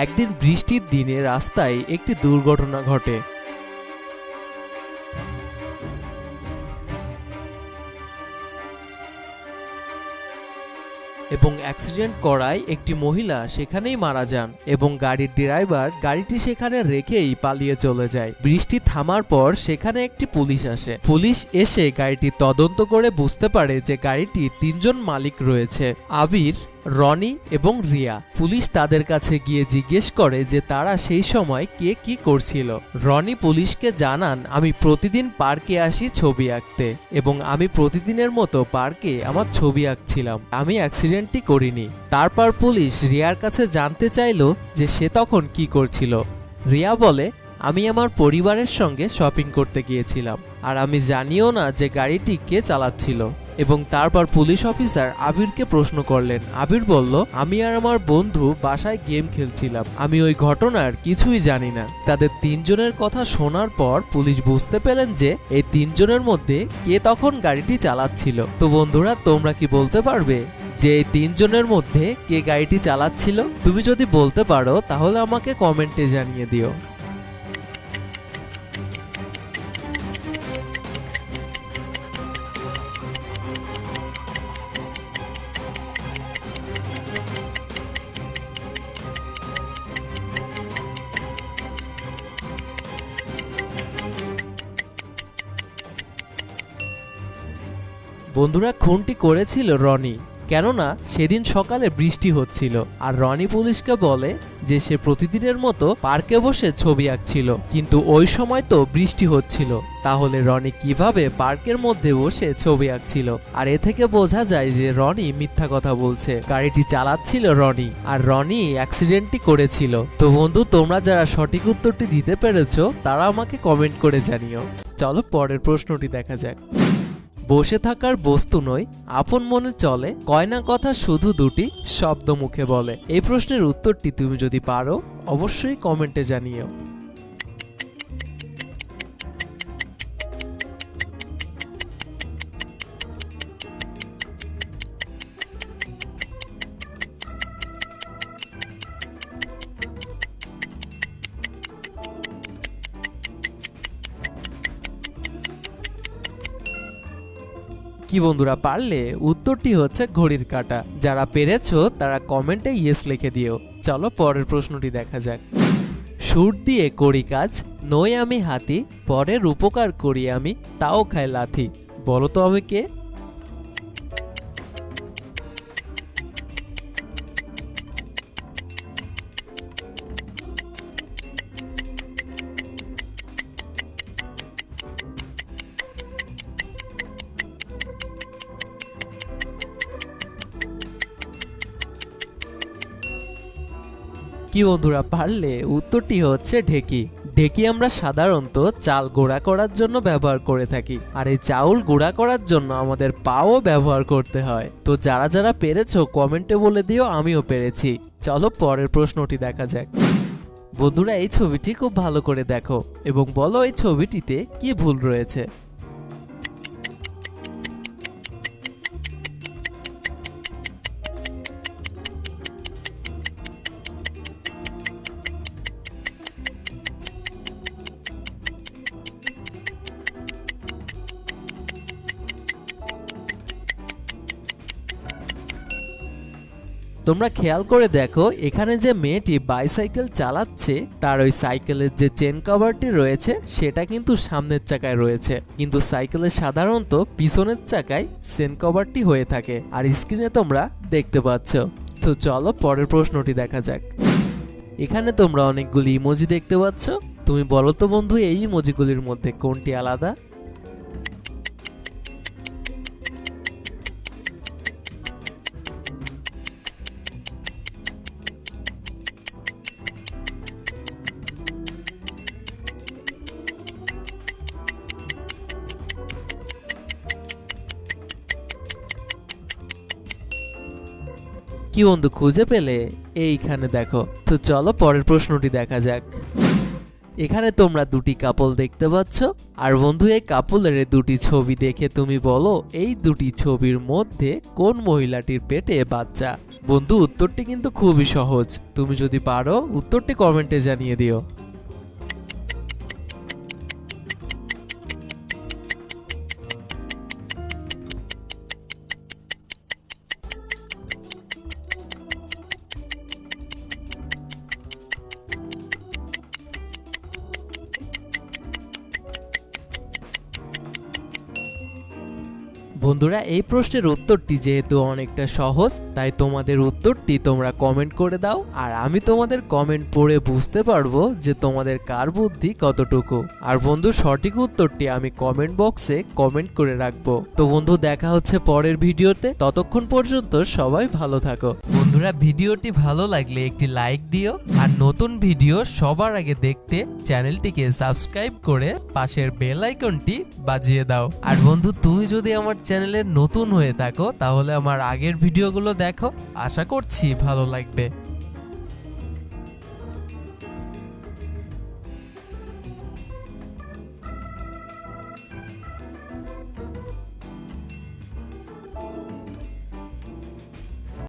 একদিন বৃষ্টির দিনে রাস্তায় একটি দুর্ঘটনা ঘটে। এবং অ্যাক্সিডেন্ট করায় একটি মহিলা সেখানেই মারা যান এবং গাড়ির ড্রাইভার গাড়িটি সেখানে রেখেই পালিয়ে চলে যায়। বৃষ্টি থামার পর সেখানে একটি পুলিশ আসে। পুলিশ এসে গাড়িটি তদন্ত করে বুঝতে পারে যে গাড়িটির 3 জন মালিক রয়েছে, আবির, রনি এবং রিয়া। পুলিশ তাদের কাছে গিয়ে জিজ্ঞেস করে যে তারা সেই সময় কে কি করছিল। রনি পুলিশকে জানান, আমি প্রতিদিন পার্কে আসি ছবি আঁকতে এবং আমি প্রতিদিনের মতো পার্কে আমার ছবি আঁকছিলাম, আমি অ্যাক্সিডেন্টটি করিনি। তারপর পুলিশ রিয়ার কাছে জানতে চাইল যে সে তখন কি করছিল। রিয়া বলে, আমি আমার পরিবারের সঙ্গে শপিং করতে গিয়েছিলাম আর আমি জানিও না যে গাড়িটি কে চালাচ্ছিল। এবং তারপর পুলিশ অফিসার আবিরকে প্রশ্ন করলেন। আবির বলল, আমি আর আমার বন্ধু বাসায় গেম খেলছিলাম, আমি ওই ঘটনার কিছুই জানি না। তাদের 3 জনের কথা শোনার পর পুলিশ বুঝতে পেলেন যে এই 3 জনের মধ্যে কে তখন গাড়িটি চালাচ্ছিল। তো বন্ধুরা, তোমরা কি বলতে পারবে যে এই 3 জনের মধ্যে কে গাড়িটি চালাচ্ছিল? তুমি যদি বলতে পারো তাহলে আমাকে কমেন্টে জানিয়ে দিও। বন্ধুরা, খুনটি করেছিল রনি, কেননা সেদিন সকালে বৃষ্টি হচ্ছিল আর রনি পুলিশকে বলে যে সে প্রতিদিনের মতো পার্কে বসে ছবি আঁকছিল, কিন্তু ওই সময় তো বৃষ্টি হচ্ছিল। তাহলে রনি কিভাবে পার্কের মধ্যে বসে ছবি আঁকছিল? আর এ থেকে বোঝা যায় যে রনি মিথ্যা কথা বলছে, গাড়িটি চালাচ্ছিল রনি আর রনি অ্যাক্সিডেন্টটি করেছিল। তো বন্ধু, তোমরা যারা সঠিক উত্তরটি দিতে পেরেছো তারা আমাকে কমেন্ট করে জানিও। চলো পরের প্রশ্নটি দেখা যাক। বসে থাকার বস্তু নয়, আপন মনে চলে, কয়না কথা শুধু দুটি, শব্দ মুখে বলে। এই প্রশ্নের উত্তরটি তুমি যদি পারো অবশ্যই কমেন্টে জানিও। কি বন্ধুরা, পারলে? উত্তরটি হচ্ছে ঘড়ির কাঁটা। যারা পেরেছো তারা কমেন্টে ইয়েস লিখে দিও। চলো পরের প্রশ্নটি দেখা যাক। সুর দিয়ে করি কাজ, নই আমি হাতি, পরের উপকার করি আমি, তাও খাই লাথি। বলো তো আমি কে? কি বন্ধুরা, পারলে? উত্তরটি হচ্ছে ঢেকি। ঢেকি আমরা সাধারণত চাল গুঁড়া করার জন্য ব্যবহার করে থাকি, আর এই চাউল গুঁড়া করার জন্য আমাদের পাও ব্যবহার করতে হয়। তো যারা যারা পেরেছো কমেন্টে বলে দিও আমিও পেরেছি। চলো পরের প্রশ্নটি দেখা যাক। বন্ধুরা, এই ছবিটি খুব ভালো করে দেখো এবং বলো এই ছবিটিতে কি ভুল রয়েছে। তোমরা খেয়াল করে দেখো, এখানে যে মেয়েটি বাইসাইকেল চালাচ্ছে তার ওই সাইকেলের যে চেন কভারটি রয়েছে সেটা কিন্তু সামনের চাকায় রয়েছে, কিন্তু সাইকেলের সাধারণত পিছনের চাকায় চেন কভারটি হয়ে থাকে, আর স্ক্রিনে তোমরা দেখতে পাচ্ছ। তো চলো পরের প্রশ্নটি দেখা যাক। এখানে তোমরা অনেকগুলি ইমোজি দেখতে পাচ্ছ। তুমি বলো তো বন্ধু, এই ইমোজিগুলির মধ্যে কোনটি আলাদা? কি বন্ধু, খুঁজে পেলে? এইখানে দেখো। তো চলো পরের প্রশ্নটি দেখা যাক। এখানে তোমরা দুটি কাপল দেখতে পাচ্ছ, আর বন্ধু এই কাপলের দুটি ছবি দেখে তুমি বলো এই দুটি ছবির মধ্যে কোন মহিলাটির পেটে বাচ্চা? বন্ধু উত্তরটি কিন্তু খুবই সহজ, তুমি যদি পারো উত্তরটি কমেন্টে জানিয়ে দিও। বন্ধুরা এই প্রশ্নের উত্তরটি যেহেতু অনেকটা সহজ, তাই তোমাদের উত্তরটি তোমরা কমেন্ট করে দাও, আর আমি তোমাদের কমেন্ট পড়ে বুঝতে পারবো যে তোমাদের কার বুদ্ধি কতটুকু। আর বন্ধু সঠিক উত্তরটি আমি কমেন্ট বক্সে কমেন্ট করে রাখবো। তো বন্ধু দেখা হচ্ছে পরের ভিডিওতে, ততক্ষণ পর্যন্ত সবাই ভালো থাকো। বন্ধুরা ভিডিওটি ভালো লাগলে একটি লাইক দিও, আর নতুন ভিডিও সবার আগে দেখতে চ্যানেলটিকে সাবস্ক্রাইব করে পাশের বেল আইকনটি বাজিয়ে দাও। আর বন্ধু তুমি যদি আমার চ্যানেলে নতুন হয়ে থাকো তাহলে আমার আগের ভিডিওগুলো দেখো, আশা করছি ভালো লাগবে।